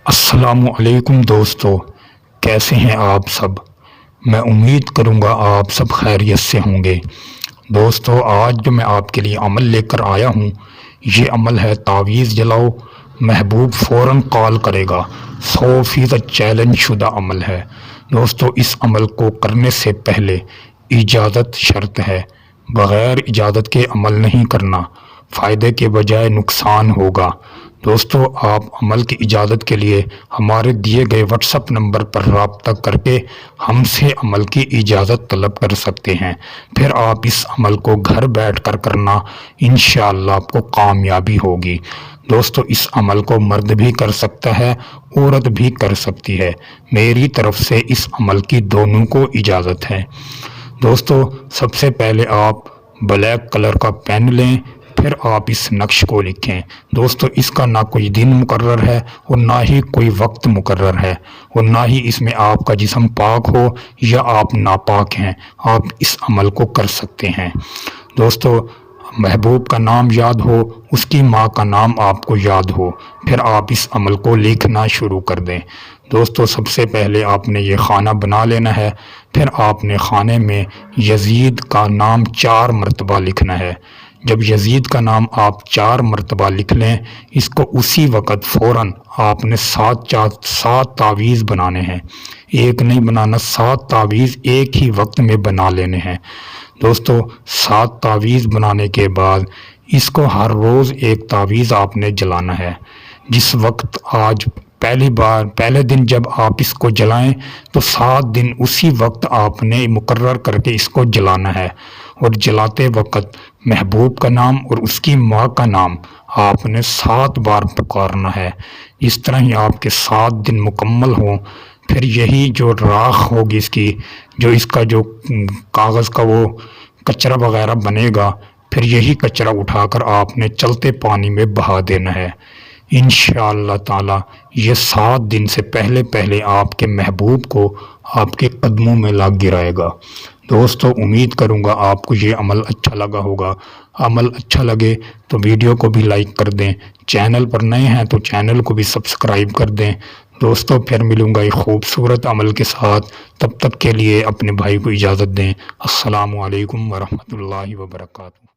السلام علیکم دوستو، کیسے ہیں آپ سب؟ میں امید کروں گا آپ سب خیریت سے ہوں گے۔ دوستو، آج جو میں آپ کے لیے عمل لے کر آیا ہوں، یہ عمل ہے تعویذ جلاؤ، محبوب فوراً کال کرے گا۔ 100% چیلنج شدہ عمل ہے۔ دوستو، اس عمل کو کرنے سے پہلے اجازت شرط ہے۔ بغیر اجازت کے عمل نہیں کرنا، فائدے کے بجائے نقصان ہوگا۔ دوستو، آپ عمل کی اجازت کے لیے ہمارے دیے گئے واٹس ایپ نمبر پر رابطہ کر کے ہم سے عمل کی اجازت طلب کر سکتے ہیں۔ پھر آپ اس عمل کو گھر بیٹھ کر کرنا، انشاءاللہ آپ کو کامیابی ہوگی۔ دوستو، اس عمل کو مرد بھی کر سکتا ہے، عورت بھی کر سکتی ہے۔ میری طرف سے اس عمل کی دونوں کو اجازت ہے۔ دوستو، سب سے پہلے آپ بلیک کلر کا پین لیں، پھر آپ اس نقش کو لکھیں۔ دوستو، اس کا نہ کوئی دن مقرر ہے اور نہ ہی کوئی وقت مقرر ہے، اور نہ ہی اس میں آپ کا جسم پاک ہو یا آپ ناپاک ہیں، آپ اس عمل کو کر سکتے ہیں۔ دوستو، محبوب کا نام یاد ہو، اس کی ماں کا نام آپ کو یاد ہو، پھر آپ اس عمل کو لکھنا شروع کر دیں۔ دوستو، سب سے پہلے آپ نے یہ خانہ بنا لینا ہے، پھر آپ نے خانے میں یزید کا نام 4 مرتبہ لکھنا ہے۔ جب یزید کا نام آپ 4 مرتبہ لکھ لیں، اس کو اسی وقت فوراً آپ نے 7 تعویذ بنانے ہیں۔ ایک نہیں بنانا، 7 تعویذ ایک ہی وقت میں بنا لینے ہیں۔ دوستو، 7 تعویذ بنانے کے بعد اس کو ہر روز ایک تعویذ آپ نے جلانا ہے۔ جس وقت آج پہلے دن جب آپ اس کو جلائیں تو 7 دن اسی وقت آپ نے مقرر کر کے اس کو جلانا ہے، اور جلاتے وقت محبوب کا نام اور اس کی ماں کا نام آپ نے 7 بار پکارنا ہے۔ اس طرح ہی آپ کے 7 دن مکمل ہوں، پھر یہی جو راکھ ہوگی اس کا جو کاغذ کا وہ کچرا وغیرہ بنے گا، پھر یہی کچرا اٹھا کر آپ نے چلتے پانی میں بہا دینا ہے۔ انشاءاللہ تعالی یہ 7 دن سے پہلے آپ کے محبوب کو آپ کے قدموں میں لا گرائے گا۔ دوستو، امید کروں گا آپ کو یہ عمل اچھا لگا ہوگا۔ عمل اچھا لگے تو ویڈیو کو بھی لائک کر دیں، چینل پر نئے ہیں تو چینل کو بھی سبسکرائب کر دیں۔ دوستو، پھر ملوں گا ایک خوبصورت عمل کے ساتھ، تب تک کے لیے اپنے بھائی کو اجازت دیں۔ السلام علیکم ورحمۃ اللہ وبرکاتہ۔